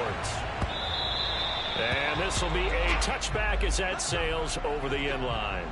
Schwartz. And this will be a touchback as that sails over the end line.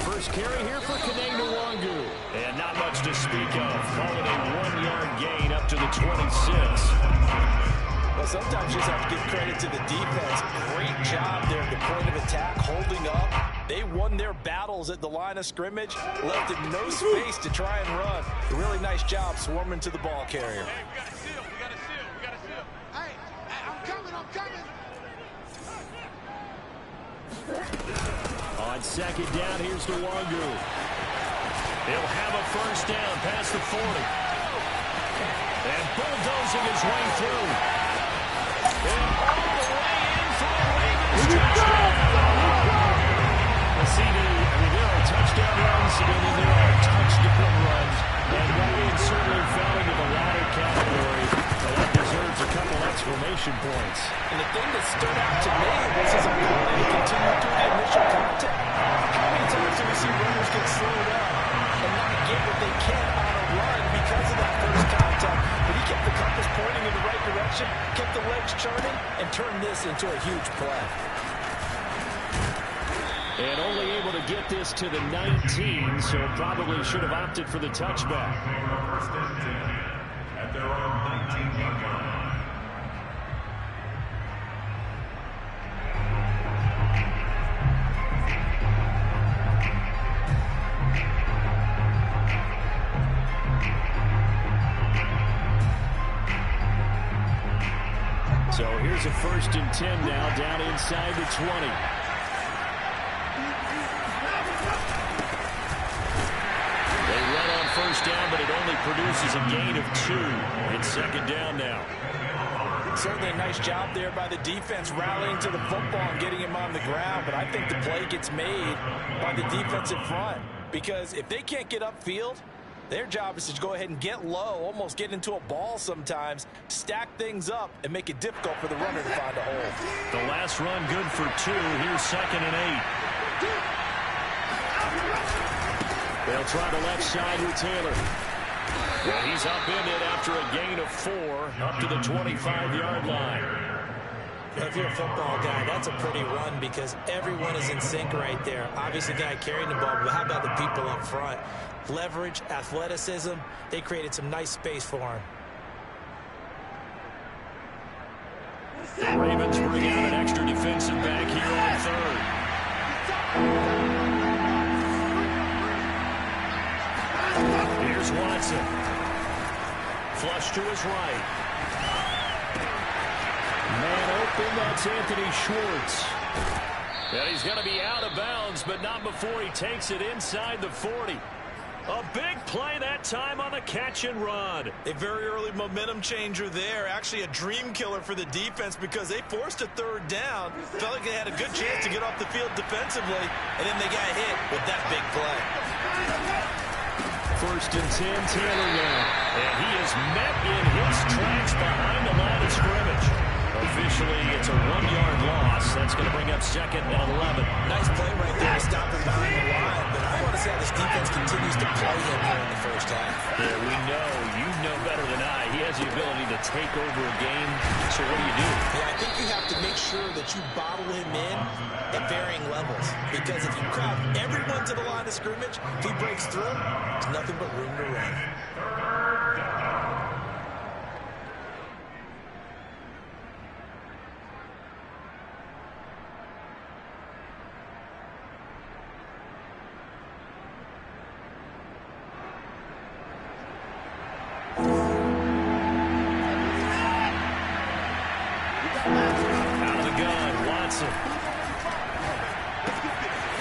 First carry here for Kene Nwangwu. And not much to speak of. Call it a 1-yard gain up to the 26. Well, sometimes you just have to give credit to the defense. Great job there at the point of attack, holding up. They won their battles at the line of scrimmage, left him no space to try and run. A really nice job swarming to the ball carrier. Hey, we got to seal. We got to seal. We got to seal. Hey, I'm coming. I'm coming. On second down, here's Nwangwu. He'll have a first down past the 40. And bulldozing his way through. And all the way in for a Ravens touchdown. CD, there are touchdown runs, and then there are touchdown runs. And Ryan certainly fell into the latter category. And that deserves a couple exclamation points. And the thing that stood out to me was his ability to continue through the initial contact. How many times do we see runners get slowed up and not get what they can on a run because of that first contact? But he kept the compass pointing in the right direction, kept the legs churning, and turned this into a huge play. And only able to get this to the 19, so probably should have opted for the touchback. First and 10 at their own 19-yard line. So here's a first and 10 now, down inside the 20. They run on first down, but it only produces a gain of 2. It's second down now. Certainly a nice job there by the defense rallying to the football and getting him on the ground, but I think the play gets made by the defensive front because if they can't get upfield, their job is to go ahead and get low, almost get into a ball sometimes, stack things up, and make it difficult for the runner to find a hole. The last run good for 2. Here's second and 8. They'll try the left side with Taylor. And he's upended after a gain of 4 up to the 25-yard line. If you're a football guy, that's a pretty run because everyone is in sync right there. Obviously, the guy carrying the ball, but how about the people up front? Leverage, athleticism, they created some nice space for him. Ravens bring out an extra defensive back here on third. Here's Watson. Flush to his right. Man open, that's Anthony Schwartz. And he's going to be out of bounds, but not before he takes it inside the 40. A big play that time on the catch and run. A very early momentum changer there. Actually a dream killer for the defense because they forced a third down. Felt like they had a good chance to get off the field defensively, and then they got hit with that big play. First and 10, Taylor now. And he is met in his tracks behind the line of scrimmage. Officially, it's a 1-yard loss. That's going to bring up second and 11. Nice play right there to stop him behind the line. But I want to see how this defense continues to play him here in the first half. Yeah, we know. You know better than I. He has the ability to take over a game. So what do you do? Yeah, I think you have to make sure that you bottle him in at varying levels. Because if you crowd everyone to the line of scrimmage, if he breaks through, there's nothing but room to run. Out of the gun, Watson.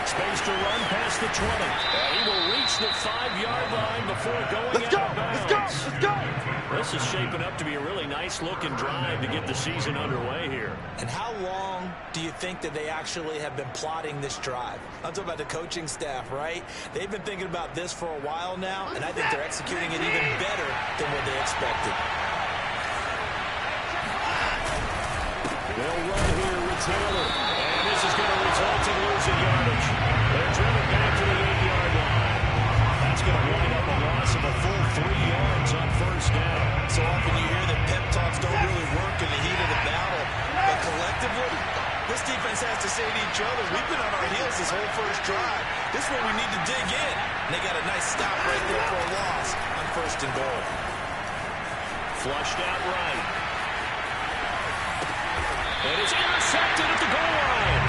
Space to run past the 20. He will reach the 5-yard line before going out of bounds. downs. This is shaping up to be a really nice-looking drive to get the season underway here. And how long do you think that they actually have been plotting this drive? I'm talking about the coaching staff, right? They've been thinking about this for a while now, and I think they're executing it even better than what they expected. They'll run here with Taylor. And this is going to result in losing yardage. They're driven back to the 8-yard line. That's going to wind up a loss of a full 3 yards on first down. So often you hear that pep talks don't really work in the heat of the battle. But collectively, this defense has to say to each other, we've been on our heels this whole first drive. This is where we need to dig in. And they got a nice stop right there for a loss on first and goal. Flushed out right. And it's intercepted at the goal line.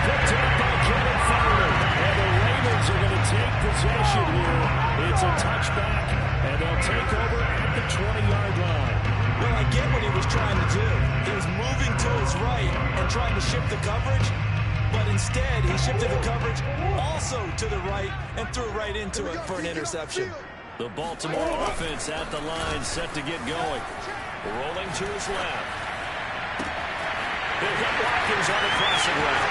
Picked up by Kevin Farley. And the Ravens are going to take possession here. It's a touchback, and they'll take over at the 20-yard line. Well, I get what he was trying to do. He was moving to his right and trying to shift the coverage, but instead he shifted the coverage also to the right and threw right into it for an interception. The Baltimore offense at the line, set to get going. Rolling to his left. He'll hit Watkins on the crossing route.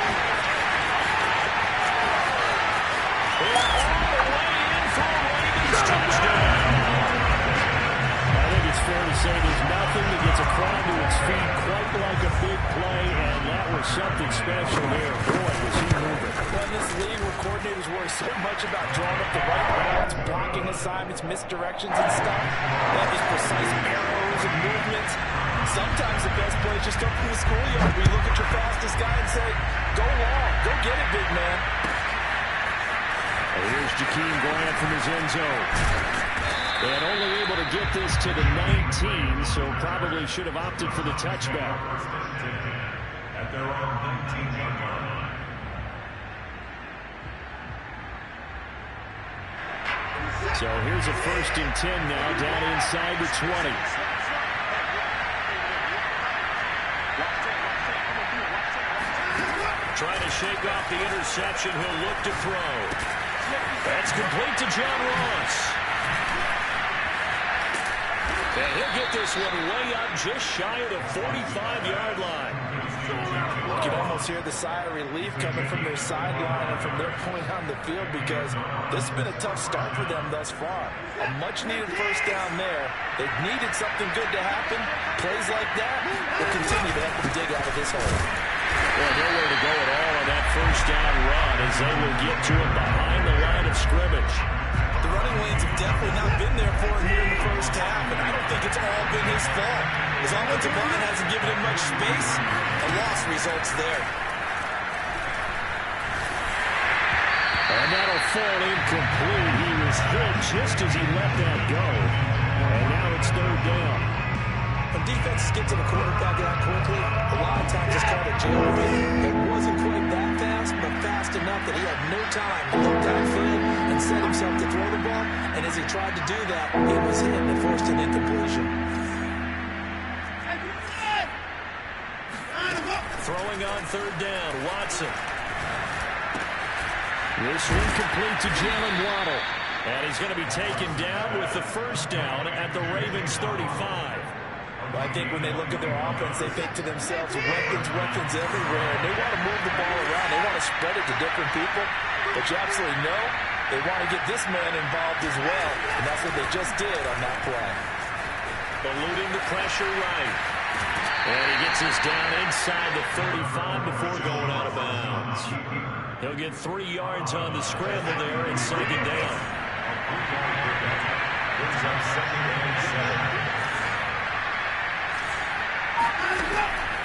And all the way in for a Ravens touchdown. I think it's fair to say there's nothing that gets a crowd to its feet quite like a big play, and that was something special there. Boy, was he moving. Well, in this league where coordinators worry so much about drawing up the right routes, blocking assignments, misdirections and stuff, they have these precise arrows and movements. Sometimes the best plays just come from the schoolyard where you look at your fastest guy and say, go long, go get it, big man. And here's Jakeem Grant from his end zone. And only able to get this to the 19, so probably should have opted for the touchback. At their own 19-yard line. So here's a 1st and 10 now, down inside the 20. Trying to shake off the interception. He'll look to throw. That's complete to John Ross. And he'll get this one way up just shy of the 45-yard line. You can almost hear the sigh of relief coming from their sideline and from their point on the field because this has been a tough start for them thus far. A much-needed first down there. They needed something good to happen. Plays like that will continue to help them dig out of this hole. Well, nowhere to go at all on that first down run as they will get to it behind the line of scrimmage. The running lanes have definitely not been there for him here in the first half, and I don't think it's all been his fault. His offensive line hasn't given him much space. A loss results there. And that'll fall incomplete. He was hit just as he let that go. And now it's 3rd down. When defenses get to the quarterback that quickly, a lot of times it's called a jailbreak. It wasn't quite that fast, but fast enough that he had no time to look downfield and set himself to throw the ball. And as he tried to do that, he was hit and forced an incompletion. Throwing on 3rd down, Watson. This one complete to Jalen Waddle. And he's going to be taken down with the first down at the Ravens 35. Well, I think when they look at their offense, they think to themselves, weapons everywhere. And they want to move the ball around. They want to spread it to different people. But you absolutely know they want to get this man involved as well. And that's what they just did on that play. Eluding the pressure right. And he gets us down inside the 35 before going out of bounds. He'll get 3 yards on the scramble there and 2nd down.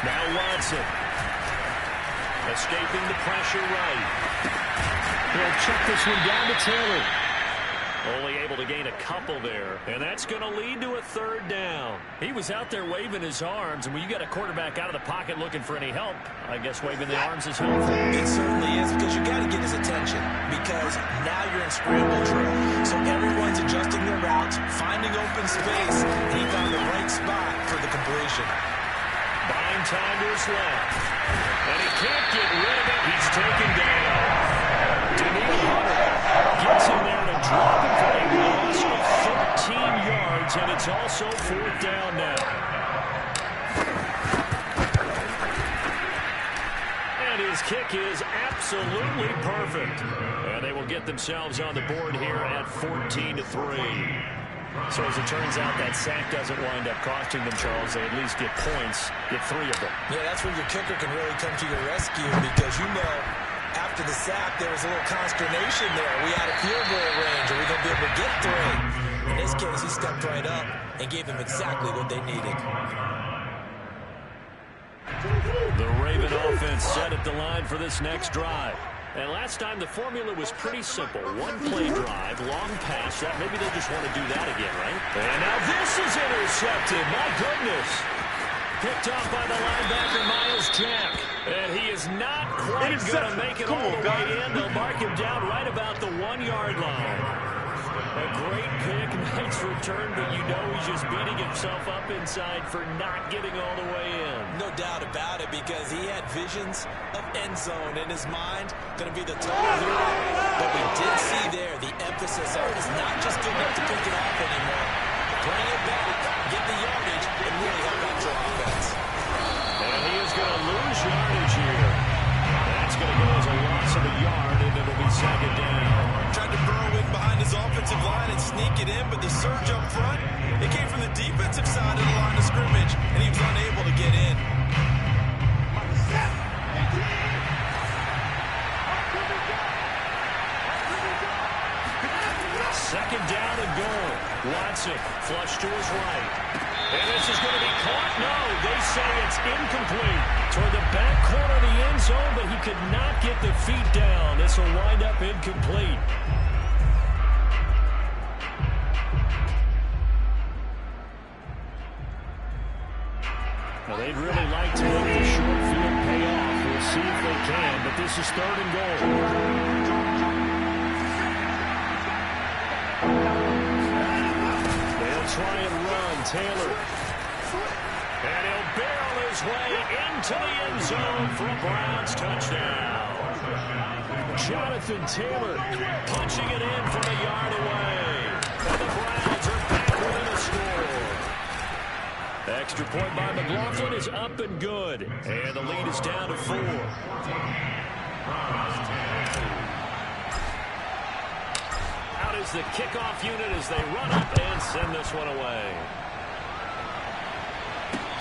Now Watson. Escaping the pressure right. He'll check this one down to Taylor. Only able to gain a couple there, and that's going to lead to a 3rd down. He was out there waving his arms, and when you got a quarterback out of the pocket looking for any help, I guess waving the arms is helpful. It certainly is, because you got to get his attention, because now you're in scramble drill. So everyone's adjusting their routes, finding open space, and he found the right spot for the completion. Buying time to his left, and he can't get rid of it. He's taken down. Daniil Hunter gets in there to drop it for a loss of 13 yards. yards, and it's also 4th down now. And his kick is absolutely perfect. And they will get themselves on the board here at 14-3. So as it turns out, that sack doesn't wind up costing them, Charles. They at least get points, get 3 of them. Yeah, that's where your kicker can really come to your rescue because, you know, after the sack, there was a little consternation there. Are we out of field goal range? Are we going to be able to get 3? In this case, he stepped right up and gave them exactly what they needed. The Raven offense set at the line for this next drive. And last time, the formula was pretty simple. One-play drive, long pass. That maybe they just want to do that again, right? And now this is intercepted. My goodness. Picked off by the linebacker, Miles Jack. And he is not quite going to make it all the way in. They'll mark him down right about the 1-yard line. A great pick, nice return, but you know he's just beating himself up inside for not getting all the way in. No doubt about it, because he had visions of end zone in his mind. Going to be the total hero. But we did see there the emphasis on is not just good enough to pick it off anymore. Bring it back, get the yardage, and really help out your offense. And he is going to lose yardage here. That's going to go as a loss of a yard, and it'll be 2nd down. Tried to burrow in behind his offensive line and sneak it in, but the surge up front, it came from the defensive side of the line of scrimmage, and he was unable to get in. 2nd down and goal. Watson flush to his right. And this is going to be caught. No, they say it's incomplete. Toward the back corner of the end zone, but he could not get the feet down. This will wind up incomplete. Now, they'd really like to make the short field pay off. We'll see if they can, but this is 3rd and goal. They'll try and run. Taylor. And he'll barrel his way into the end zone for a Browns touchdown. Jonathan Taylor punching it in from a yard away. And the Browns are back within a score. Extra point by McLaughlin is up and good. And the lead is down to 4. Out is the kickoff unit as they run up and send this one away.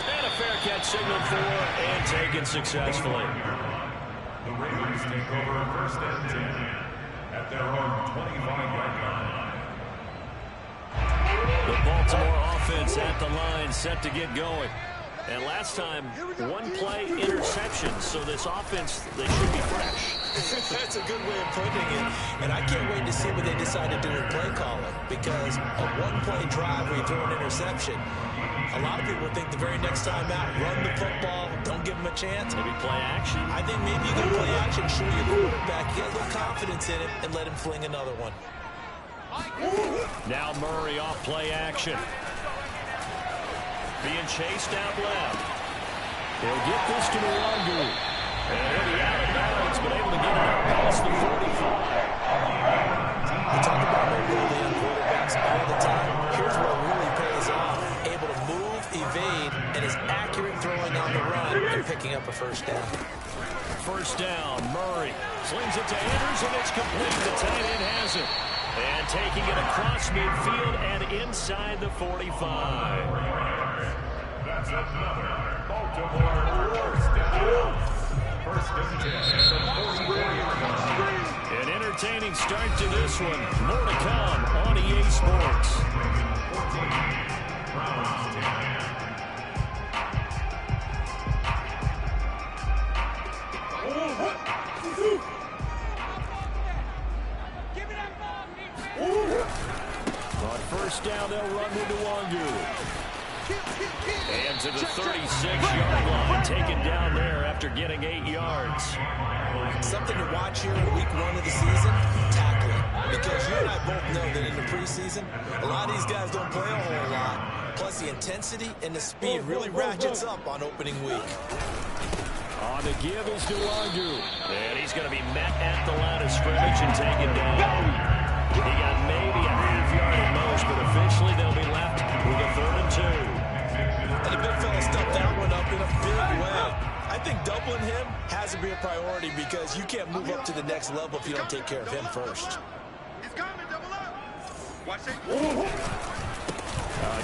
And a fair catch signaled for and taken successfully. The Ravens take over 1st and 10 at their own 25-yard line. The Baltimore offense at the line, set to get going. And last time, 1-play interception, so this offense, they should be fresh. That's a good way of putting it. And I can't wait to see what they decide to do with play calling, because a 1-play drive where you throw an interception, a lot of people think the very next time out, run the football, don't give them a chance. Maybe play action. I think maybe you can play action, show your quarterback, get a little confidence in him, and let him fling another one. Now Murray off play action. Being chased out left. They'll get this to Nwangu. And he'll be out of bounds, but able to get it up past the 45. We talk about mobility on quarterbacks all the time. Here's what really pays off. Able to move, evade, and is accurate throwing on the run and picking up a 1st down. 1st down, Murray slings it to Andrews, and it's complete. The tight end has it. And taking it across midfield and inside the 45. That's another Baltimore 1st down. 1st and 10 at the 44-yard line. An entertaining start to this one. More to come on EA Sports. 14, Browns 10. On 1st down, they'll run with Nwangu. And to the 36-yard line, taken down there after getting 8 yards. Something to watch here in week 1 of the season, tackling. Because you and I both know that in the preseason, a lot of these guys don't play a whole lot. Plus, the intensity and the speed really ratchets up on opening week. On the give is Nwangu. And he's going to be met at the line of scrimmage and taken down. He got maybe a half yard at most, but officially they'll be left I think doubling him has to be a priority because you can't move up to the next level if you don't take care of him first. It's coming, double up. Watch it.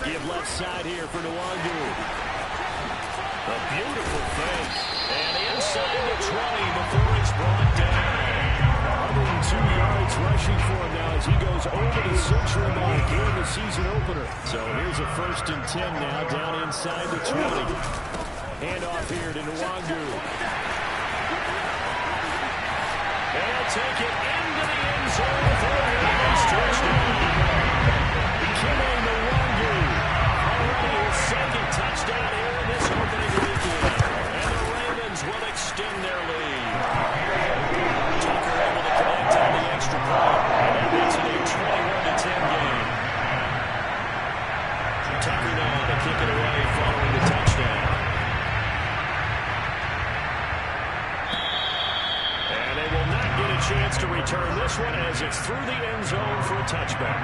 Give left side here for Nwangu. A beautiful fake. And inside the 20 before it's brought down. 102 yards rushing for him now as he goes over the century mark here in the season opener. So here's a 1st and 10 now down inside the 20. Handoff here to Nwangu. They'll take it into the end zone for a nice touchdown. Kime Nwangu, already his 2nd touchdown here in this opening weekend. And the Ravens will extend their lead. Tucker able to connect on the extra point. And that makes it a 21-10 game. Tucker now to kick it away following the touchdown. And they will not get a chance to return this one as it's through the end zone for a touchback.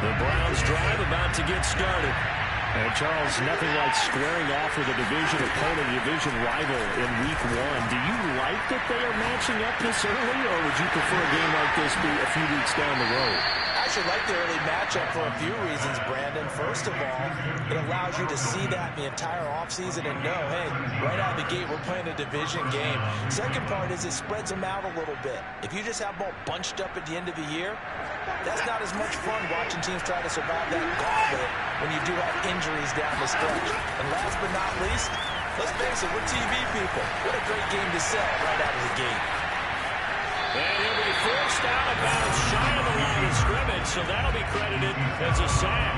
The Browns drive about to get started. And Charles, nothing like squaring off with a division opponent, division rival in week 1. Do you like that they are matching up this early, or would you prefer a game like this be a few weeks down the road? I actually like the early matchup for a few reasons, Brandon. First of all, it allows you to see that the entire offseason and know, hey, right out of the gate, we're playing a division game. Second part is it spreads them out a little bit. If you just have them all bunched up at the end of the year, that's not as much fun watching teams try to survive that gauntlet when you do have injuries down the stretch. And last but not least, let's face it, we're TV people. What a great game to sell right out of the gate. And he'll be forced out of bounds shy of the line of scrimmage, so that'll be credited as a sack.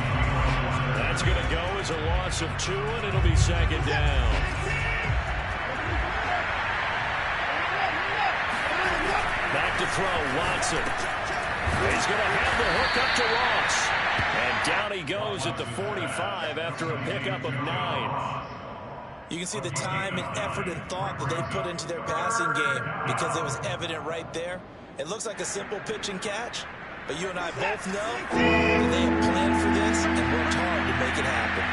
That's going to go as a loss of 2, and it'll be 2nd down. Back to throw, Watson. He's going to have the hook up to Ross. And down he goes at the 45 after a pickup of 9. You can see the time and effort and thought that they put into their passing game because it was evident right there. It looks like a simple pitch and catch, but you and I both know that they have planned for this and worked hard to make it happen.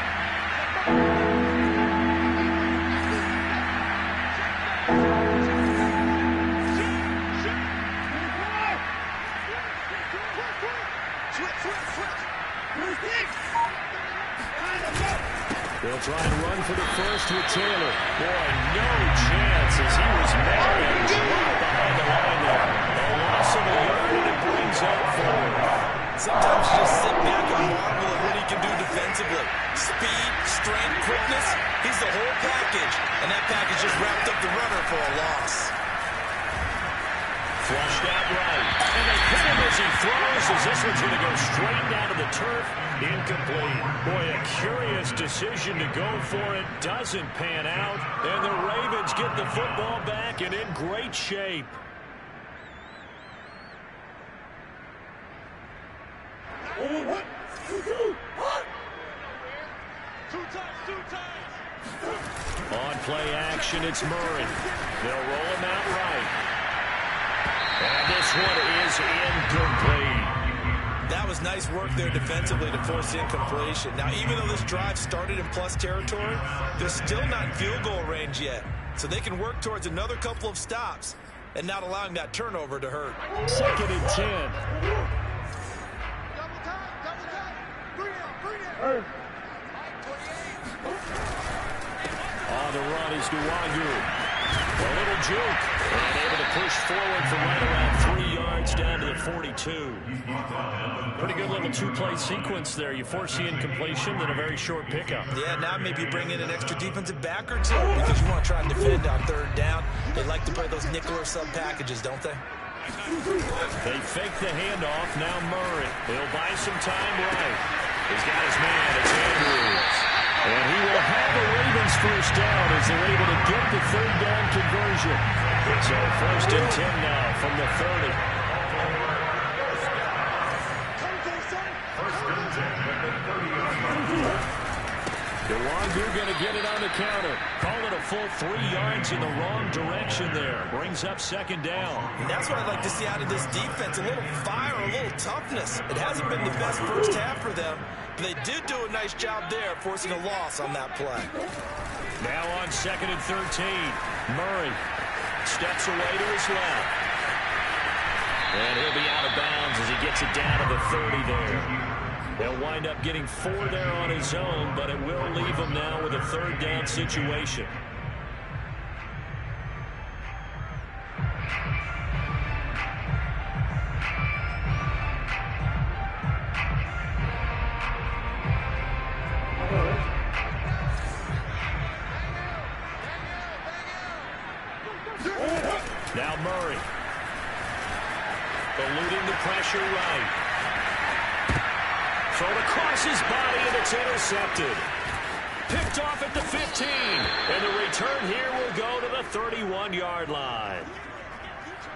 They'll try and run for the first with Taylor. Boy, no chance as he was mad and dropped behind the line there. A loss of a yard and it brings up forward. Sometimes you just sit back and marvel at what he can do defensively. Speed, strength, quickness, he's the whole package. And that package just wrapped up the runner for a loss. Flushed out right. And they hit him as he throws as this one's going to go straight down to the turf. Incomplete. Boy, a curious decision to go for it. Doesn't pan out. And the Ravens get the football back and in great shape. On play action, it's Murray. They'll roll him out right. And this one is incomplete. That was nice work there defensively to force incompletion. Now, even though this drive started in plus territory, they're still not in field goal range yet. So they can work towards another couple of stops and not allowing that turnover to hurt. 2nd and 10. Double time. Bring it. On the run is Nwangu. A little juke. And able to push forward from right around 3 yards down to the 42. Pretty good little 2-play sequence there. You force the incompletion, then a very short pickup. Yeah, now maybe you bring in an extra defensive back or 2 because you want to try and defend on 3rd down. They like to play those nickel or sub packages, don't they? They fake the handoff. Now Murray. He'll buy some time right. He's got his man. It's Andrews. And he will have the Ravens first down as they're able to get the 3rd down conversion. So 1st and 10 now from the 30. 1st and 10 at the 30-yard line. Nwangu going to get it on the counter. Call it a full 3 yards in the wrong direction there. Brings up second down. And that's what I'd like to see out of this defense. A little fire, a little toughness. It hasn't been the best first half for them, but they did do a nice job there, forcing a loss on that play. Now on 2nd and 13. Murray steps away to his left. And he'll be out of bounds as he gets it down to the 30 there. They'll wind up getting 4 there on his own, but it will leave him now with a 3rd down situation. Now Murray. Eluding the pressure right. Thrown across his body, and it's intercepted. Picked off at the 15. And the return here will go to the 31-yard line.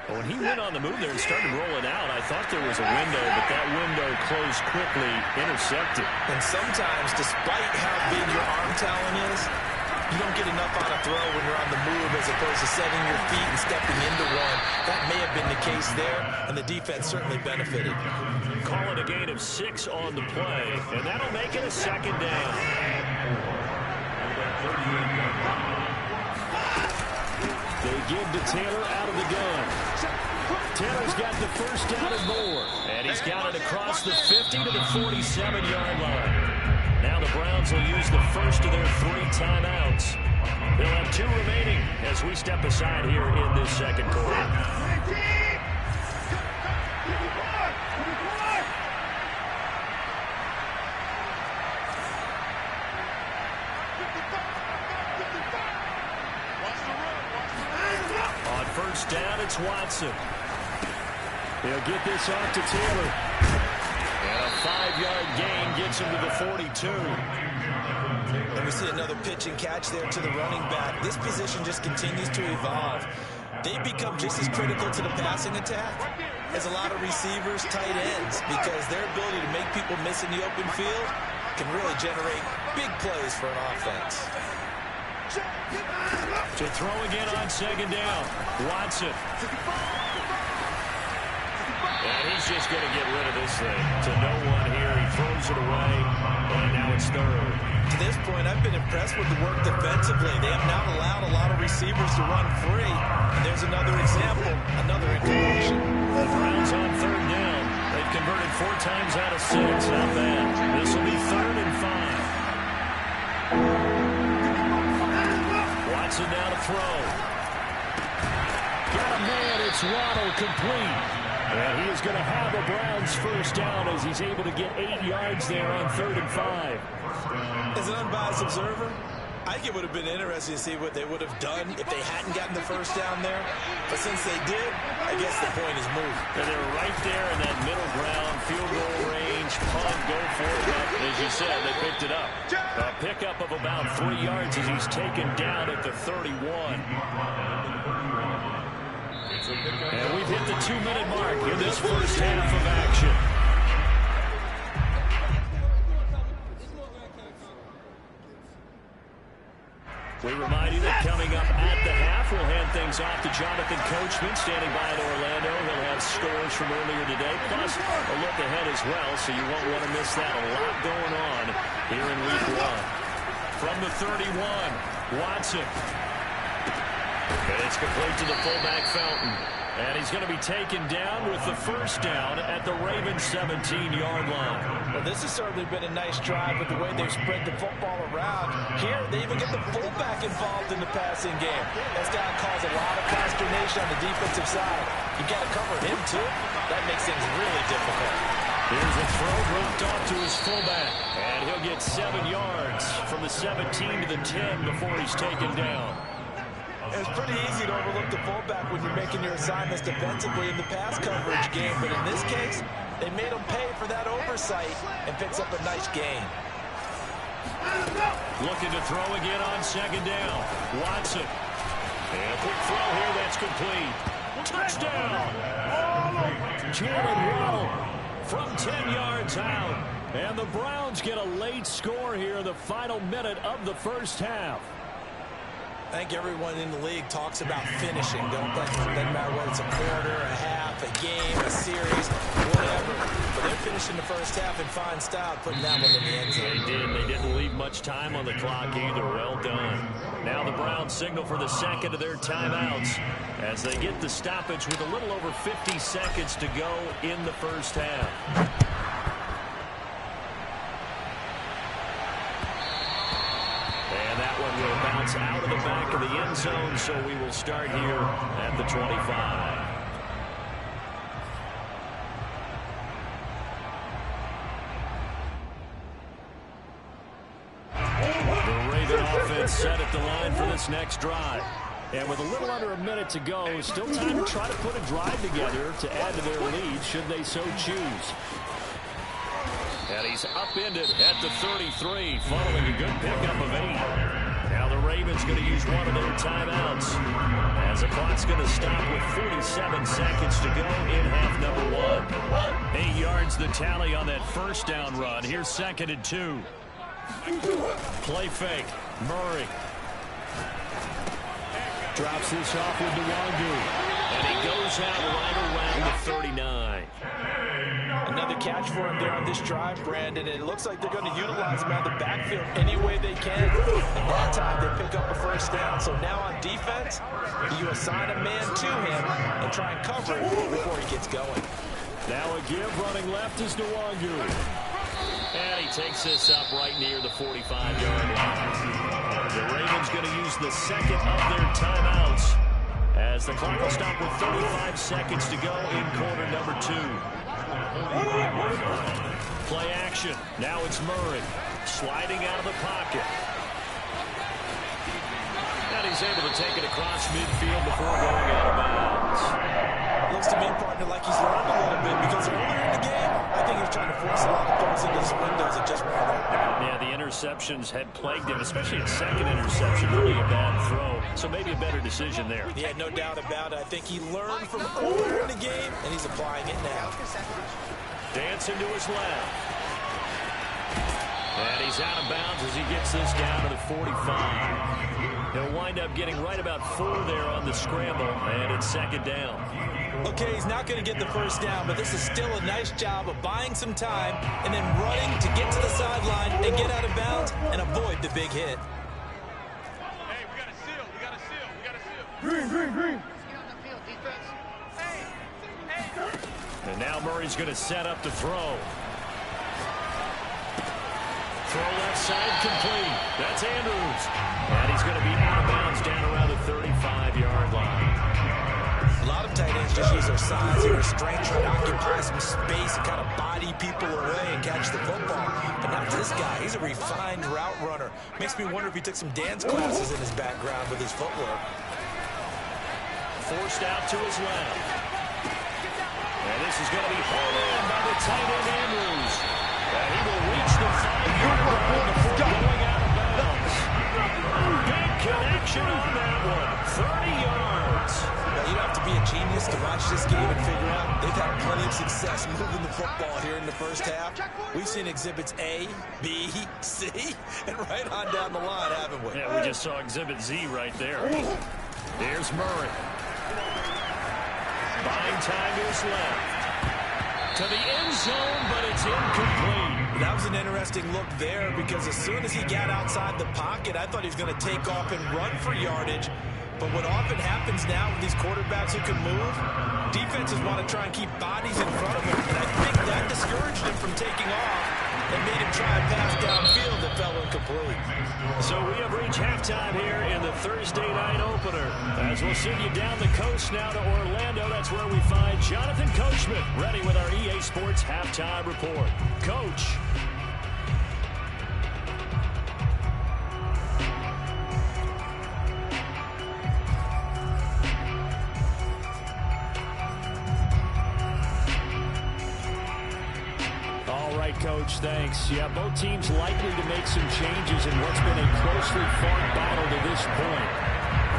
When he went on the move there and started rolling out, I thought there was a window, but that window closed quickly, intercepted. And sometimes, despite how big your arm talent is, you don't get enough on a throw when you're on the move as opposed to setting your feet and stepping into one. That may have been the case there, and the defense certainly benefited. Call it a gain of 6 on the play, and that'll make it a 2nd down. They give to Taylor out of the gun. Taylor's got the first down and more, and he's got it across the 50 to the 47-yard line. Now the Browns will use the first of their 3 timeouts. They'll have 2 remaining as we step aside here in this 2nd quarter. On 1st down, it's Watson. He'll get this off to Taylor. And a 5-yard gain gets him to the 42. And we see another pitch and catch there to the running back. This position just continues to evolve. They become just as critical to the passing attack as a lot of receivers, tight ends, because their ability to make people miss in the open field can really generate big plays for an offense. To throw again on 2nd down. Watson. And he's just going to get rid of this thing to no one here. He throws it away, and now it's 3rd. To this point, I've been impressed with the work defensively. They have not allowed a lot of receivers to run free. And there's another example, another incompletion. The Browns on 3rd down. They've converted 4 times out of 6. Not bad. This will be 3rd and 5. Watson now to throw. Got a man. It's Waddle complete. And he is going to have a Browns first down as he's able to get 8 yards there on 3rd and 5. As an unbiased observer, I think it would have been interesting to see what they would have done if they hadn't gotten the first down there. But since they did, I guess the point is moved. And they're right there in that middle ground, field goal range, punt, go for it. As you said, they picked it up. A pickup of about 3 yards as he's taken down at the 31. And we've hit the 2-minute mark in this first half of action. We remind you that coming up at the half, we'll hand things off to Jonathan Coachman, standing by in Orlando. He'll have scores from earlier today, plus a look ahead as well, so you won't want to miss that. A lot going on here in Week 1. From the 31, Watson. And it's complete to the fullback, Felton. And he's going to be taken down with the first down at the Ravens' 17-yard line. Well, this has certainly been a nice drive with the way they've spread the football around. Here, they even get the fullback involved in the passing game. That's got to cause a lot of consternation on the defensive side. You got to cover him, too. That makes things really difficult. Here's a throw dropped off to his fullback. And he'll get 7 yards from the 17 to the 10 before he's taken down. It's pretty easy to overlook the fullback when you're making your assignments defensively in the pass coverage game. But in this case, they made him pay for that oversight and picks up a nice gain. Looking to throw again on 2nd down. Watson. And a quick throw here that's complete. Touchdown! Jalen Waddle from 10 yards out. And the Browns get a late score here in the final minute of the first half. I think everyone in the league talks about finishing, don't they? Doesn't matter whether it's a quarter, a half, a game, a series, whatever. But they're finishing the first half in fine style, putting that one in the end zone. They did. They didn't leave much time on the clock either. Well done. Now the Browns signal for the second of their timeouts as they get the stoppage with a little over 50 seconds to go in the first half. And that one will bounce out of the back of the end zone, so we will start here at the 25. The Raven offense set at the line for this next drive. And with a little under a minute to go, still time to try to put a drive together to add to their lead should they so choose. And he's upended at the 33, following a good pickup of 8. Now the Ravens going to use one of their timeouts as the clock's going to stop with 47 seconds to go in half number 1. 8 yards the tally on that first down run. Here's 2nd and 2. Play fake. Murray drops this off with Nwangu. And he goes out right around the 39. Another catch for him there on this drive, Brandon. And it looks like they're going to utilize him out of the backfield any way they can. And that time they pick up a first down. So now on defense, you assign a man to him and try and cover it before he gets going. Now a give running left is Nwangu. And he takes this up right near the 45-yard line. The Ravens going to use the second of their timeouts as the clock will stop with 35 seconds to go in quarter number 2. Play action. Now it's Murray sliding out of the pocket. And he's able to take it across midfield before going out of bounds. Looks to me, partner, like he's learned a little bit because earlier in the game, I think he was trying to force a lot of throws into his windows that just weren't open. Yeah, the interceptions had plagued him, especially a second interception, really a bad throw. So maybe a better decision there. Yeah, no doubt about it. I think he learned from earlier in the game, and he's applying it now. Dancing to his left. And he's out of bounds as he gets this down to the 45. He'll wind up getting right about 4 there on the scramble, and it's 2nd down. Okay, he's not going to get the first down, but this is still a nice job of buying some time and then running to get to the sideline and get out of bounds and avoid the big hit. Hey, we got a seal. We got a seal. We got a seal. Green. Get on the field, defense. Hey. And now Murray's going to set up to throw. Throw left side complete. That's Andrews. And he's going to be out of bounds down around the 35-yard line. A lot of tight ends just use their size and their strength, try to occupy some space and kind of body people away and catch the football. But not this guy. He's a refined route runner. Makes me wonder if he took some dance classes in his background with his footwork. Forced out to his left. And this is going to be hauled in by the tight end Andrews. And he will reach the 5-yard line before going out of bounds. Big connection on that one. 30 yards. Now, you don't have to be a genius to watch this game and figure out they've had plenty of success moving the football here in the first half. We've seen exhibits A, B, C, and right on down the line, haven't we? Yeah, we just saw exhibit Z right there. There's Murray. Buying time to his left. To the end zone, but it's incomplete. That was an interesting look there because as soon as he got outside the pocket, I thought he was going to take off and run for yardage. But what often happens now with these quarterbacks who can move, defenses want to try and keep bodies in front of him. And I think that discouraged him from taking off and made him try and pass downfield that fell incomplete. So we have reached halftime here in the Thursday night opener. As we'll send you down the coast now to Orlando, that's where we find Jonathan Coachman ready with our EA Sports Halftime Report. Coach. Coach, thanks. Yeah, both teams likely to make some changes in what's been a closely fought battle to this point.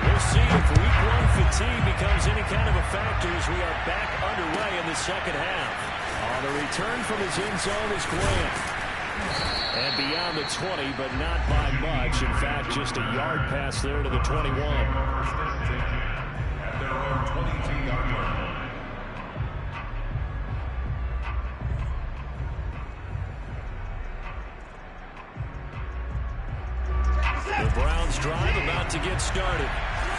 We'll see if week 1 fatigue becomes any kind of a factor as we are back underway in the second half. On the return from his end zone is Grant. And beyond the 20, but not by much. In fact, just a yard pass there to the 21. First and 10 at their own 22-yard line. The Browns drive about to get started.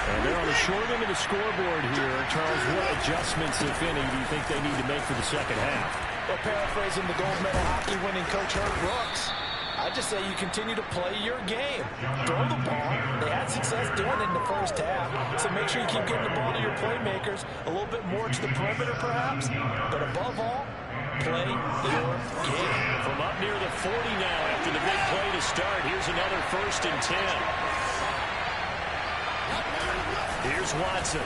And they're on the short end of the scoreboard here. Charles, what adjustments, if any, do you think they need to make for the second half? Well, paraphrasing the gold medal hockey winning coach Herb Brooks, I just say you continue to play your game. Throw the ball. They had success doing it in the first half, so make sure you keep getting the ball to your playmakers, a little bit more to the perimeter perhaps, but above all, play your game. From up near the 40 now after the big play to start, here's another 1st and 10. Here's Watson.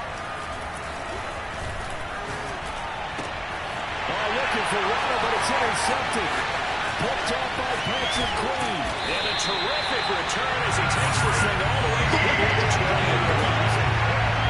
Oh, looking for Waddle, but it's intercepted. Picked up by Patrick Queen. And a terrific return as he takes this thing all the way to the 20.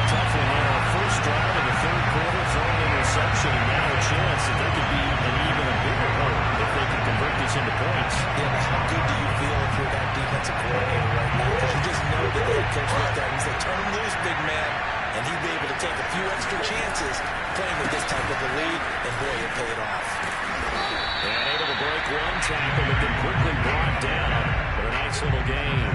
Tough one on our first drive in the third quarter, throwing interception, and now a chance that they could be an even a bigger hole if they can convert this into points. Yeah, but how good do you feel if you're that defensive coordinator right now? Because you just know that the head coach looked at him and said, turn him loose, big man. And he'd be able to take a few extra chances playing with this type of a lead, and boy, it paid off. And able to break one tackle, but then quickly brought down. But a nice little gain.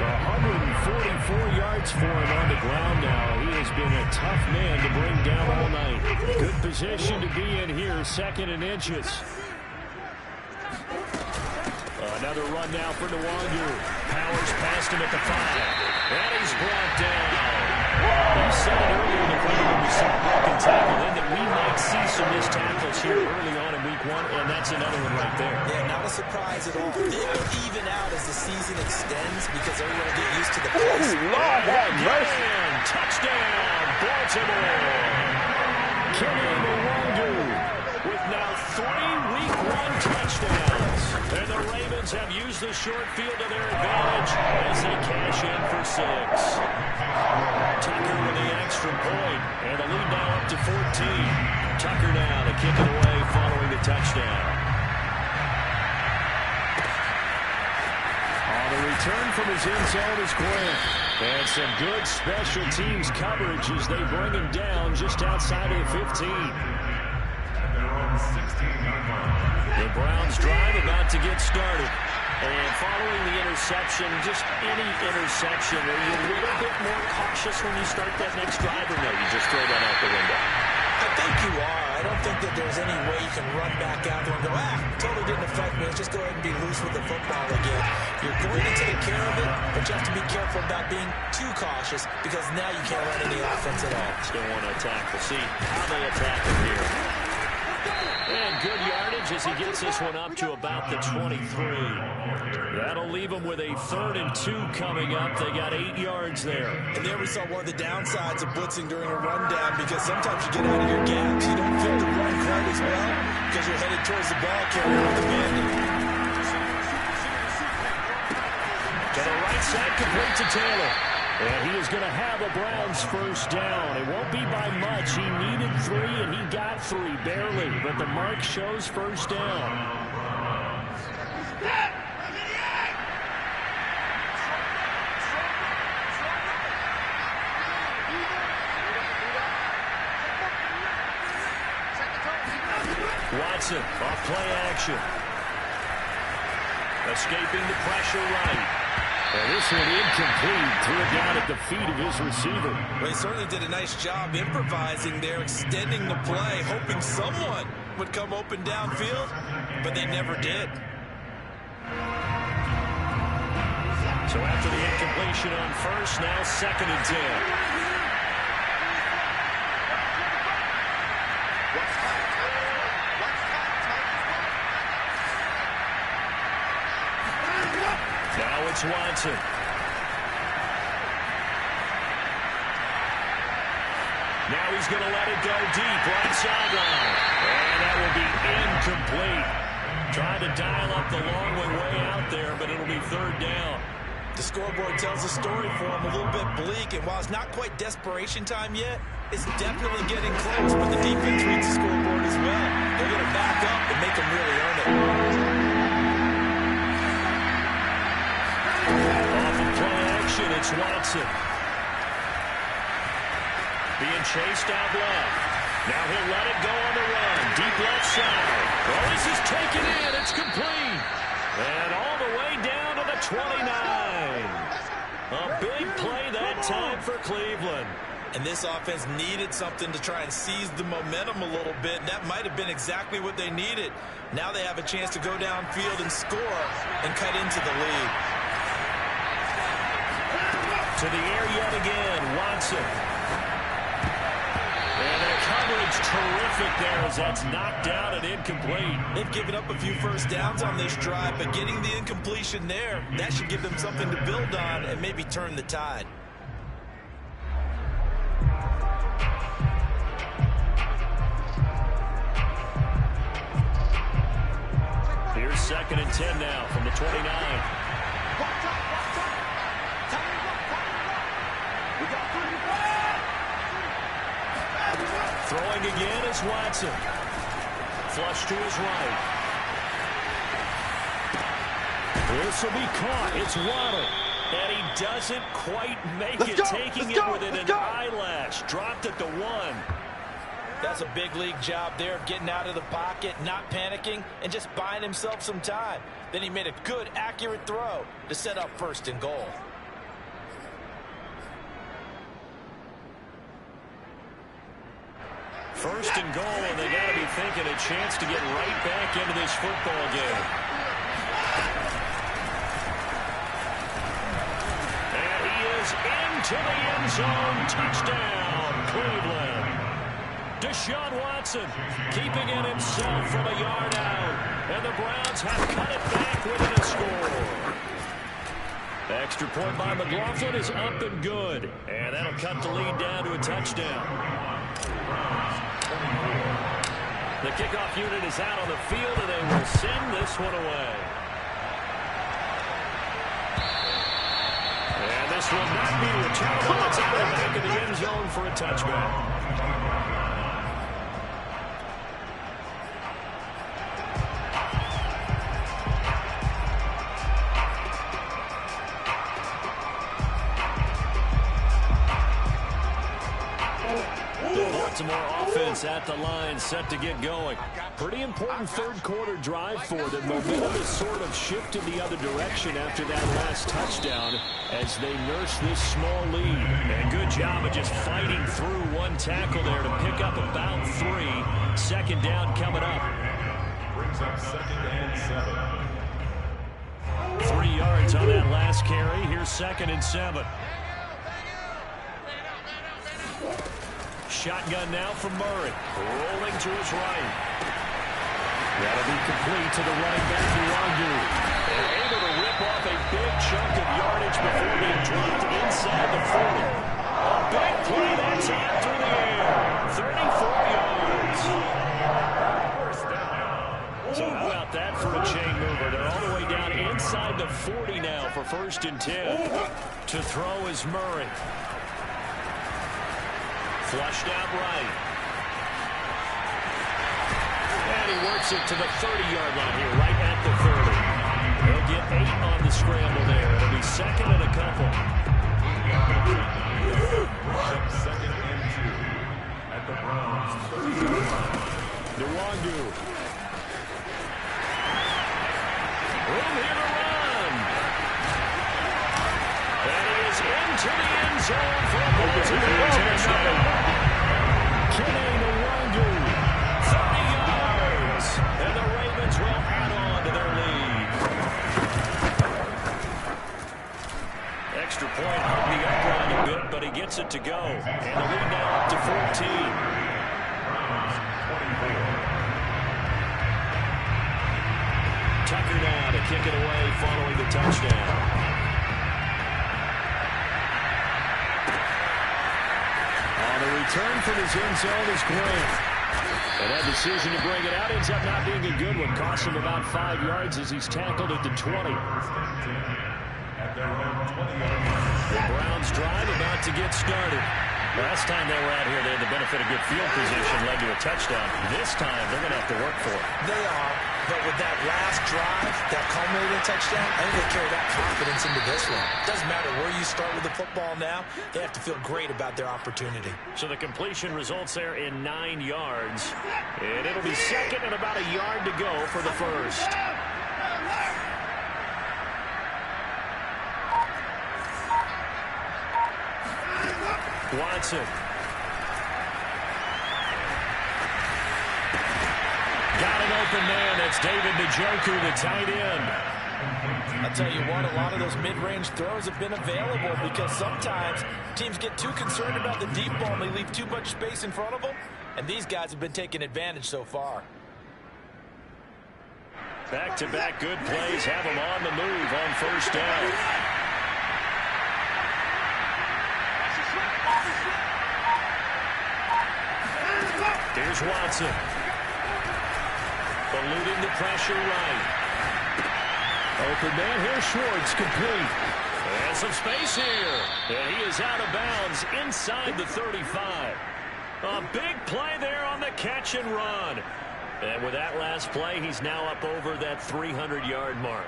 144 yards for him on the ground now. He has been a tough man to bring down all night. Good position to be in here, 2nd and inches. Another run now for Nwangu. Powers past him at the 5. And he's brought down. He said it earlier in the quarter when we saw a broken tackle in that we might see some missed tackles here early on in week 1, and that's another one right there. Yeah, not a surprise at all. It will even out as the season extends because everyone will get used to the pace. Lord have mercy. Touchdown, Baltimore. Kenny Nwangu with now 3 week 1 touchdowns. And the Ravens have used the short field to their advantage as they cash in for 6. Tucker with the extra point, and the lead now up to 14. Tucker now to kick it away following the touchdown. On the return from his end zone is Grant. And some good special teams coverage as they bring him down just outside of the 15. Their own 16-yard line. The Browns drive about to get started. And following the interception, just any interception, are you a little bit more cautious when you start that next drive, or no, you just throw that out the window? I think you are. I don't think that there's any way you can run back out there and go, totally didn't affect me. Let's just go ahead and be loose with the football again. You're going to take care of it, but you have to be careful about being too cautious because now you can't run any offense at all. Still want to attack. We'll see how they attack him here. And good yardage as he gets this one up to about the 23. That'll leave him with a 3rd and 2 coming up. They got 8 yards there. And there we saw one of the downsides of blitzing during a rundown because sometimes you get out of your gaps. You don't feel the run quite as well because you're headed towards the ball carrier with the bandit. To the right side, complete to Taylor. And he is going to have a Browns first down. It won't be by much. He needed 3, and he got 3, barely. But the mark shows first down. Watson off play action. Escaping the pressure right. And this one incomplete. Threw it down at the feet of his receiver. Well, he certainly did a nice job improvising there, extending the play, hoping someone would come open downfield, but they never did. So after the incompletion on first, now 2nd and 10. Now it's Watson. Now he's going to let it go deep, right sideline. And that will be incomplete. Trying to dial up the long one way out there, but it'll be 3rd down. The scoreboard tells a story for him, a little bit bleak, and while it's not quite desperation time yet, it's definitely getting close, but the defense reads the scoreboard as well. They're going to back up and make them really earn it. It's Watson. Being chased out left. Now he'll let it go on the run. Deep left side. Well, this is taken in. It's complete. And all the way down to the 29. A big play that time for Cleveland. And this offense needed something to try and seize the momentum a little bit. And that might have been exactly what they needed. Now they have a chance to go downfield and score and cut into the lead. To the air yet again, Watson. And the coverage terrific there as that's knocked down and incomplete. They've given up a few first downs on this drive, but getting the incompletion there, that should give them something to build on and maybe turn the tide. Here's 2nd and 10 now from the 29. Throwing again is Watson. Flush to his right. This will be caught. It's Waddle. And he doesn't quite make it, taking it within an eyelash. Dropped at the 1. That's a big league job there of getting out of the pocket, not panicking, and just buying himself some time. Then he made a good, accurate throw to set up 1st and goal. First and goal, and they got to be thinking a chance to get right back into this football game. And he is into the end zone. Touchdown, Cleveland. Deshaun Watson keeping it himself from a yard out. And the Browns have cut it back within a score. Extra point by McLaughlin is up and good. And that'll cut the lead down to a touchdown. The kickoff unit is out on the field, and they will send this one away. And this will not be returnable. It's out of the back of the end zone for a touchback. Baltimore offense at the line, set to get going. Pretty important third-quarter drive for them. Momentum has sort of shifted the other direction after that last touchdown as they nurse this small lead. And good job of just fighting through one tackle there to pick up about 3. 2nd down coming up. Brings up 2nd and 7. 3 yards on that last carry. Here's 2nd and 7. Shotgun now from Murray. Rolling to his right. That'll be complete to the running back, Nwangwu. And able to rip off a big chunk of yardage before being dropped inside the 40. A big play that time through the air. 34 yards. So how about that for a chain mover? They're all the way down inside the 40 now for 1st and 10. To throw is Murray. Flushed out right. And he works it to the 30-yard line here, right at the 30. He'll get 8 on the scramble there. It'll be 2nd and a couple. 2nd and 2 at the Browns' 30-yard line. Nwangwu. Room here to run. And he is into the end zone for a Baltimore touchdown. Kenny Nwangwu, 30 yards, and the Ravens will add on to their lead. Extra point hung the upright a bit, but he gets it to go. And the lead now up to 14. Tucker now to kick it away following the touchdown. Return from his end zone is Grant. And that decision to bring it out ends up not being a good one. Costs him about 5 yards as he's tackled at the 20. The Browns drive about to get started. Last time they were out here, they had the benefit of good field position, led to a touchdown. This time, they're going to have to work for it. They are. But with that last drive, that culminating touchdown, I think they carry that confidence into this one. Doesn't matter where you start with the football now. They have to feel great about their opportunity. So the completion results there in 9 yards. And it'll be second and about a yard to go for the first. Watson. Got an open man. That's David Njoku, the tight end. I'll tell you what, a lot of those mid-range throws have been available because sometimes teams get too concerned about the deep ball and they leave too much space in front of them, and these guys have been taking advantage so far. Back-to-back good plays have them on the move on first down. Here's Watson. Eluding the pressure right. Open man, here's Schwartz, complete. And some space here. And he is out of bounds inside the 35. A big play there on the catch and run. And with that last play, he's now up over that 300-yard mark.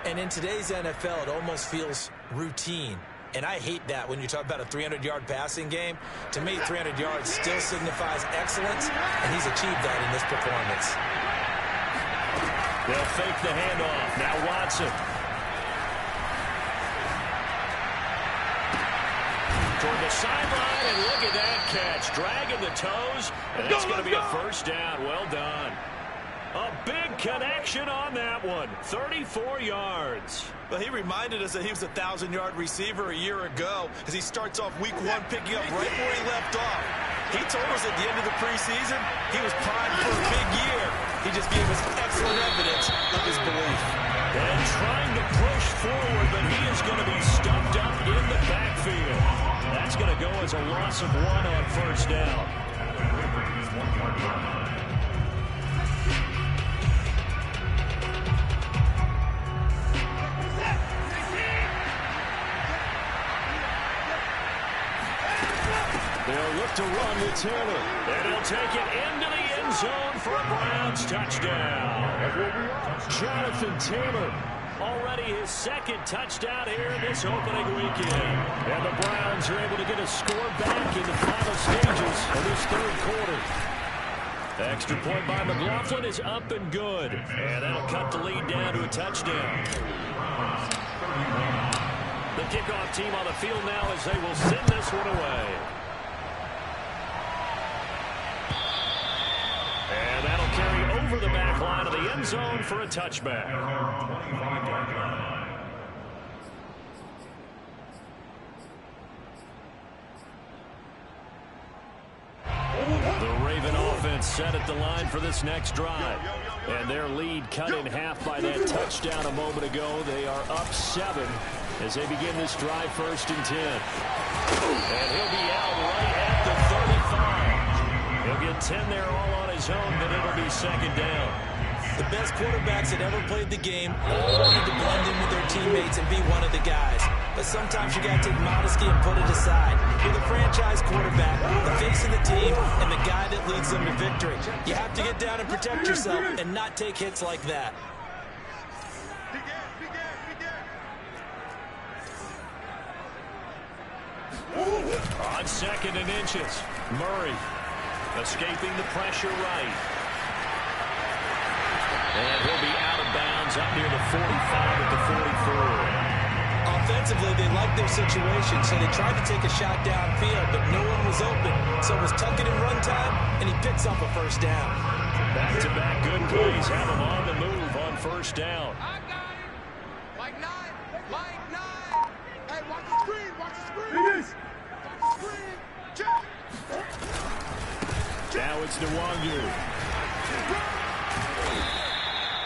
And in today's NFL, it almost feels routine. And I hate that when you talk about a 300-yard passing game. To me, 300 yards still signifies excellence, and he's achieved that in this performance. They'll fake the handoff. Now Watson. Toward the sideline, and look at that catch. Dragging the toes, and that's going to be a first down. Well done. A big connection on that one. 34 yards. Well, he reminded us that he was a 1,000-yard receiver a year ago as he starts off week 1 picking up right where he left off. He told us at the end of the preseason he was primed for a big year. He just gave us excellent evidence of his belief. And trying to push forward, but he is going to be stuffed up in the backfield. That's going to go as a loss of 1 on first down. They'll look to run with Taylor. And he'll take it into the end zone for a Browns touchdown. Jonathan Taylor, already his second touchdown here in this opening weekend. And the Browns are able to get a score back in the final stages of this third quarter. The extra point by McLaughlin is up and good. And that'll cut the lead down to a touchdown. The kickoff team on the field now as they will send this one away. And that'll carry over the back line of the end zone for a touchback. The Raven offense set at the line for this next drive. And their lead cut in half by that touchdown a moment ago. They are up 7 as they begin this drive, 1st and 10. And he'll be out right at the 35. He'll get 10 there all on his own, but it'll be 2nd down. The best quarterbacks that ever played the game all wanted to blend in with their teammates and be one of the guys. But sometimes you got to take modesty and put it aside. You're the franchise quarterback, the face of the team, and the guy that leads them to victory. You have to get down and protect yourself and not take hits like that. On 2nd and inches, Murray escaping the pressure right. And he'll be out of bounds up near the 45 at the 44. Offensively, they liked their situation, so they tried to take a shot downfield, but no one was open. So it was tuck it in run time, and he picks up a 1st down. Back-to-back good plays have him on the move on 1st down. I got him. Like 9. Hey, watch the screen. Watch the screen. Watch the screen. Check. Now it's Nwangu.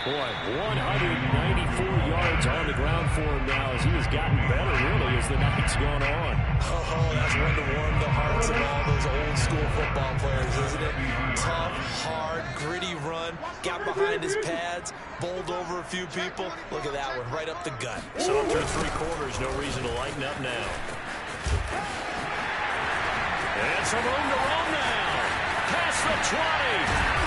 Boy, 194 yards on the ground for him now as he has gotten better, really, as the night's gone on. Oh, that's one to warm the hearts of all those old-school football players, isn't it? Tough, hard, gritty run, got behind his pads, bowled over a few people. Look at that one, right up the gut. So through 3 quarters, no reason to lighten up now. And some room to roam now. Past the 20.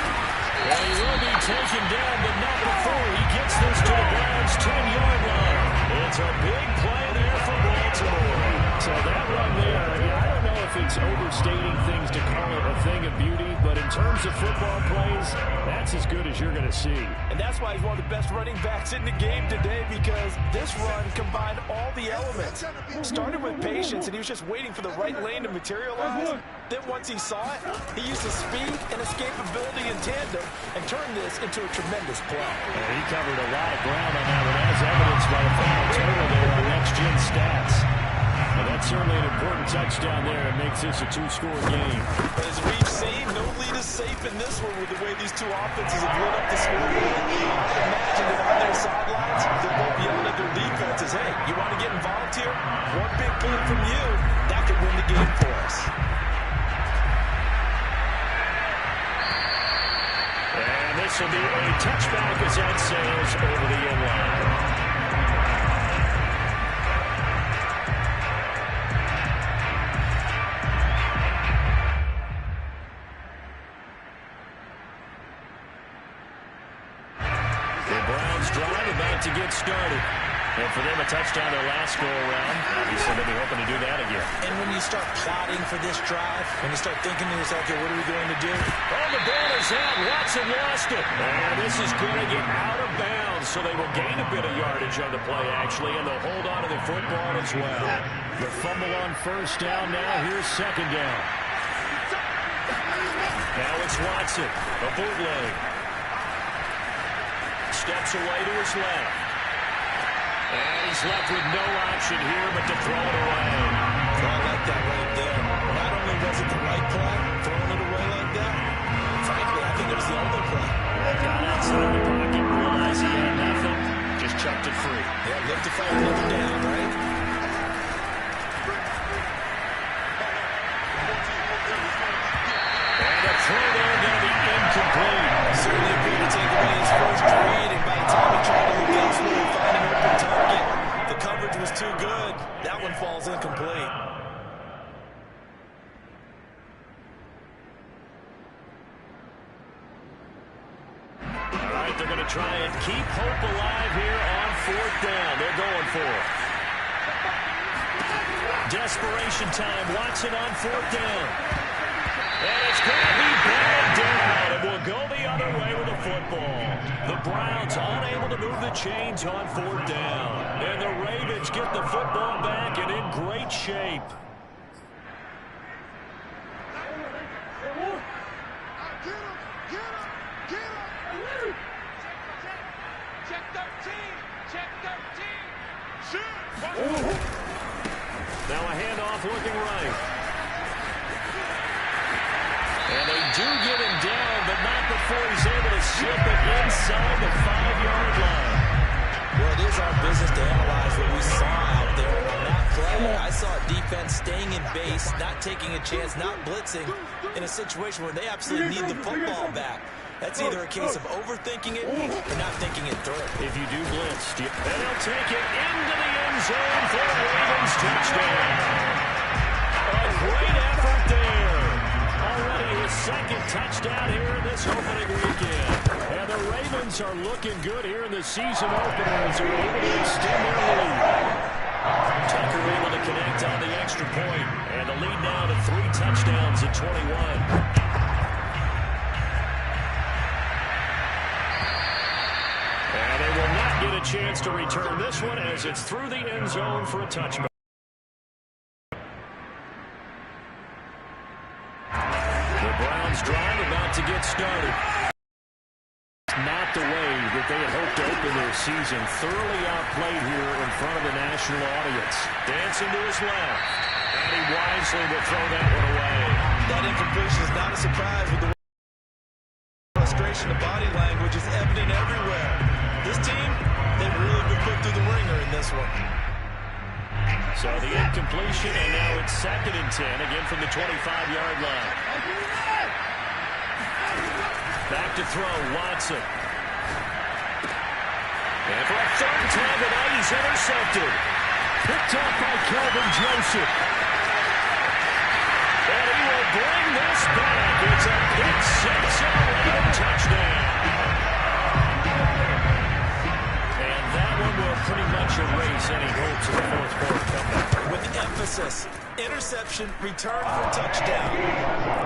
And he will be taken down, but not before he gets this to the Browns' 10-yard line. It's a big play there for Baltimore. So that run there, I don't know if it's overstating things to call it a thing of beauty, but in terms of football plays, that's as good as you're going to see. And that's why he's one of the best running backs in the game today, because this run combined all the elements. Started with patience, and he was just waiting for the right lane to materialize. Then once he saw it, he used his speed and escapability in tandem and turned this into a tremendous play. And he covered a lot of ground on that one, as evidenced by the final total there on next-gen stats. And that's certainly an important touchdown there. It makes this a two-score game. As we've seen, no lead is safe in this one with the way these two offenses have lit up the scoreboard. I imagine that on their sidelines, they're both yelling at their defenses, hey, you want to get involved here? One big play from you, that could win the game for us. And this will be a touchback as that sails over the end line. To get started. And for them, a touchdown their last go-around. Obviously, they'll be hoping to do that again. And when you start plotting for this drive, when you start thinking to yourself, okay, what are we going to do? Oh, the ball is out. Watson lost it. And this is going to get out of bounds, so they will gain a bit of yardage on the play, actually, and they'll hold on to the football as well. The fumble on first down now. Here's second down. Now it's Watson. A bootleg. Steps away to his left. And he's left with no option here but to throw it away. I like that right there. Not only was it the right play, throwing it away like that, frankly, I think it was the only play. Got outside the pocket, realized he had nothing, just chucked it free. Yeah, look to find another down, right? And the throw there going to be incomplete. Certainly appeared to take away his first read, and by the time he tried to look elsewhere and find an open target, the coverage was too good. That one falls incomplete. All right, they're going to try and keep hope alive here on fourth down. They're going for it. Desperation time. Watson on fourth down. And it's going to be batted down. It will go the other way with the football. The Browns unable to move the chains on fourth down. And the Ravens get the football back and in great shape. Check 13. Check 13. Shoot. Now a handoff looking right. And they do get him down, but not before he's able to slip it inside the 5-yard line. Well, it is our business to analyze what we saw out there. And on that play, I saw a defense staying in base, not taking a chance, not blitzing in a situation where they absolutely need the football back. That's either a case of overthinking it or not thinking it through. If you do blitz, and they'll take it into the end zone for a Ravens touchdown. A great effort there. Already his second touchdown here in this opening weekend. And the Ravens are looking good here in the season opener as they're able to extend their lead. Tucker able to connect on the extra point. And the lead now to 3 touchdowns at 21. And they will not get a chance to return this one as it's through the end zone for a touchback. The Browns drive about to get started. Not the way that they had hoped to open their season. Thoroughly outplayed here in front of the national audience. Dancing to his left. And he wisely will throw that one away. That incompletion is not a surprise with the frustration of body language is evident everywhere. This team, they've really been put through the ringer in this one. So the incompletion, and now it's 2nd and 10, again from the 25-yard line. Back to throw, Watson. And for a third time tonight, he's intercepted. Picked up by Kelvin Joseph. And he will bring this back. It's a pick six and a Raven touchdown. process. Interception, return for a touchdown.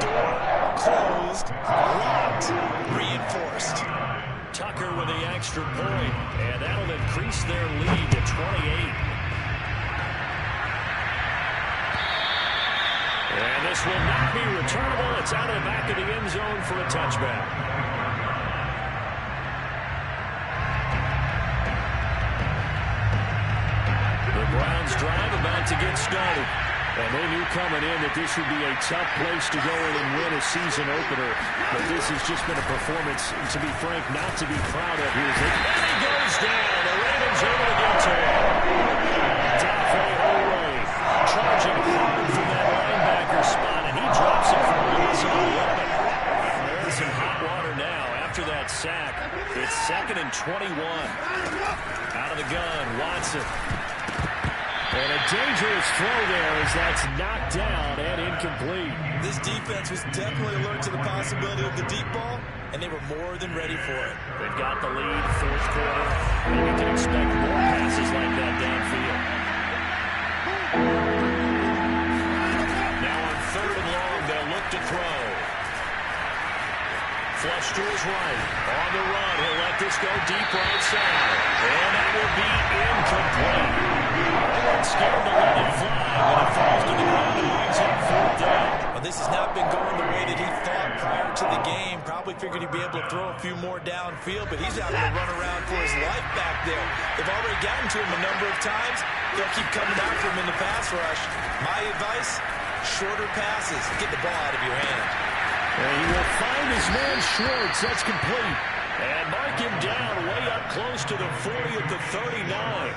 Door closed, locked, reinforced. Tucker with the extra point, and that'll increase their lead to 28. And this will not be returnable. It's out of the back of the end zone for a touchback. The Browns drive about to get started. And they knew coming in that this would be a tough place to go in and win a season opener. But this has just been a performance, to be frank, not to be proud of here. And he goes down. The Ravens able to get to him. Dafe Oweh charging hard from that linebacker spot, and he drops it for a loss of 11. There's some hot water now after that sack. It's 2nd and 21. Out of the gun, Watson. And a dangerous throw there as that's knocked down and incomplete. This defense was definitely alert to the possibility of the deep ball, and they were more than ready for it. They've got the lead, 4th quarter, and you can expect more passes like that downfield. Now on 3rd and long, they'll look to throw. Flush to his right. On the run, he'll let this go deep right side. And that will be incomplete. They weren't scared to let it fly, but it falls to the ground and brings up 4th down. Well, this has not been going the way that he thought prior to the game. Probably figured he'd be able to throw a few more downfield, but he's having to run around for his life back there. They've already gotten to him a number of times. They'll keep coming after him in the pass rush. My advice, shorter passes. Get the ball out of your hand. And he will find his man Schwartz. That's complete. And mark him down way up close to the 40 at the 39.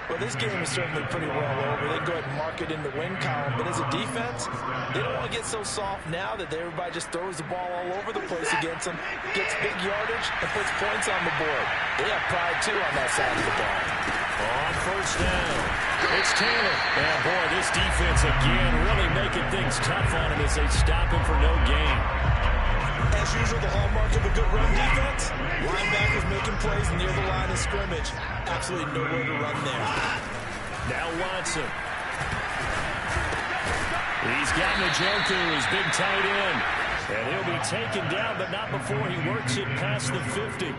Well, this game is certainly pretty well over. They go ahead and mark it in the win column. But as a defense, they don't want to get so soft now that everybody just throws the ball all over the place against them, gets big yardage, and puts points on the board. They have pride, too, on that side of the ball. On 1st down, it's Taylor. And, boy, this defense again really making things tough on him as they stop him for no gain. As usual, the hallmark of a good run defense, linebackers making plays near the line of scrimmage. Absolutely nowhere to run there. Now Watson. He's got Njoku, his big tight end. And he'll be taken down, but not before he works it past the 50.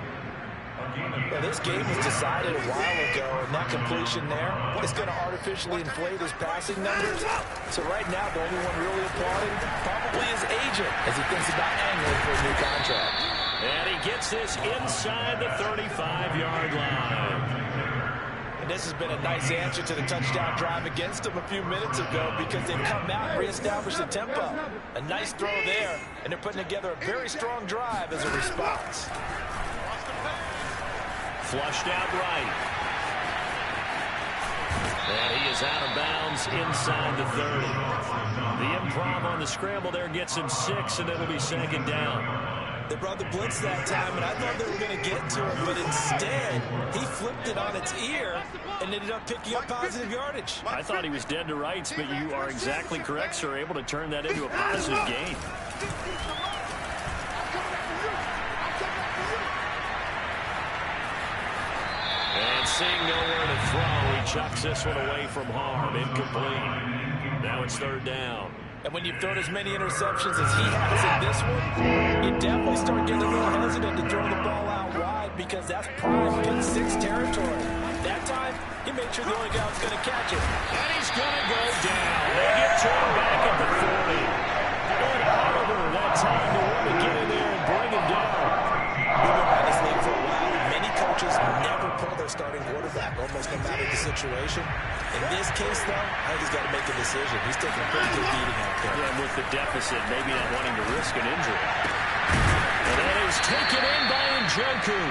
Well, this game was decided a while ago, and that completion there is going to artificially inflate his passing numbers. So right now, the only one really applauding probably his agent as he thinks about angling for a new contract. And he gets this inside the 35-yard line. And this has been a nice answer to the touchdown drive against them a few minutes ago because they've come out and reestablished the tempo. A nice throw there, and they're putting together a very strong drive as a response. Flushed out right. And he is out of bounds inside the 30. The improv on the scramble there gets him 6, and it'll be 2nd down. They brought the blitz that time, and I thought they were going to get to him, but instead, he flipped it on its ear and ended up picking up positive yardage. I thought he was dead to rights, but you are exactly correct, sir, able to turn that into a positive gain. And seeing nowhere to throw, he chucks this one away from harm. Incomplete. Now it's 3rd down. And when you've thrown as many interceptions as he has in this one, you definitely start getting a little hesitant to throw the ball out wide because that's prime pick 6 territory. That time, he made sure the only guy was going to catch it. And he's going to go down. They get to him back at the 40. And Oliver, that time to really get in there and bring him down. We've been around this league for a while, and many coaches never pull their starting quarterback, almost no matter the situation. In this case, though, I think he's got to make a decision. He's taking a pretty good beating out there. Yeah, with the deficit, maybe not wanting to risk an injury. And that is taken in by Njoku.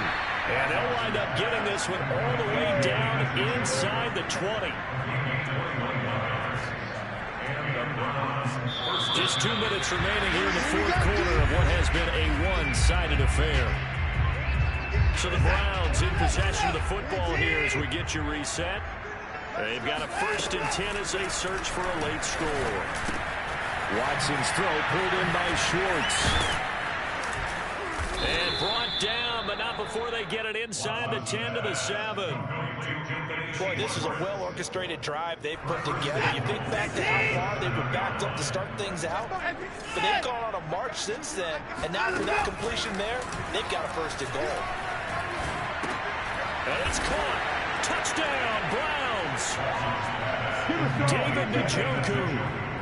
And they'll wind up getting this one all the way down inside the 20. Just 2 minutes remaining here in the 4th quarter of what has been a one-sided affair. So the Browns in possession of the football here as we get you reset. They've got a 1st and 10 as they search for a late score. Watson's throw pulled in by Schwartz. And brought down, but not before they get it inside the 10 to the 7. Boy, this is a well-orchestrated drive they've put together. You think back to how far they were backed up to start things out, but they've gone on a march since then, and now for that completion there, they've got a first and goal. And it's caught. Touchdown, Browns. David Njoku,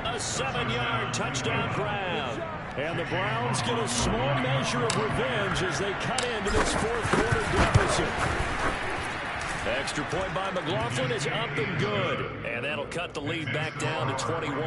a 7-yard touchdown grab. And the Browns get a small measure of revenge as they cut into this fourth-quarter deficit. Extra point by McLaughlin is up and good. And that'll cut the lead back down to 21.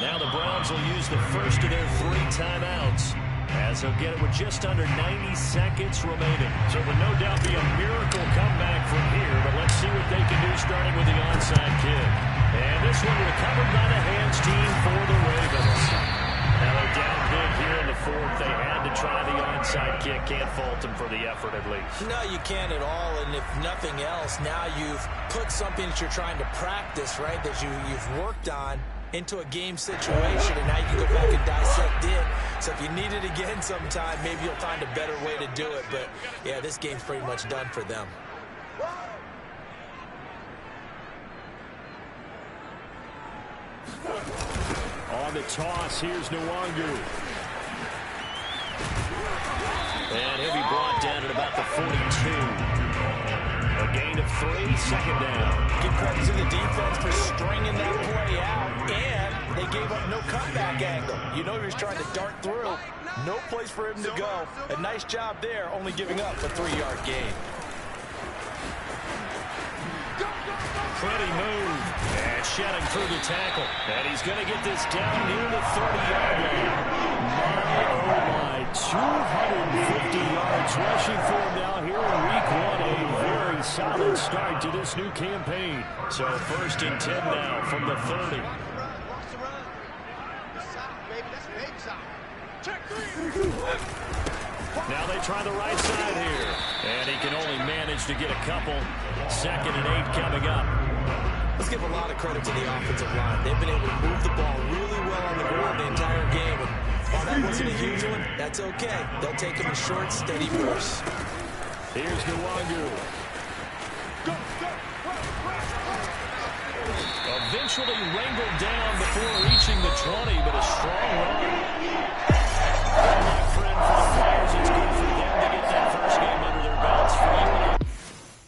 Now the Browns will use the first of their 3 timeouts, as they'll get it with just under 90 seconds remaining. So it would no doubt be a miracle comeback from here, but let's see what they can do starting with the onside kick. And this one recovered by the hands team for the Ravens. Now they're down big here in the fourth. They had to try the onside kick. Can't fault them for the effort at least. No, you can't at all. And if nothing else, now you've put something that you're trying to practice, right, that you've worked on into a game situation, and now you can go back and dissect it. So if you need it again sometime, maybe you'll find a better way to do it. But, yeah, this game's pretty much done for them. On the toss, here's Nwangu. And he'll be brought down at about the 42. A gain of 3, second down. Give credit to the defense for stringing that play out, and they gave up no comeback angle. You know he was trying to dart through. No place for him to go. A nice job there, only giving up a 3-yard gain. Pretty move. And shedding through the tackle. And he's going to get this down near the 30-yard line. My, oh my, 250 yards rushing for him now here in week 1. A very solid start to this new campaign. So first and 10 now from the 30. Now they try the right side here. And he can only manage to get a couple. Second and 8 coming up. Let's give a lot of credit to the offensive line. They've been able to move the ball really well on the ground the entire game. And while that wasn't a huge one, that's okay. They'll take him in short, steady bursts. Here's Nwangu. Eventually wrangled down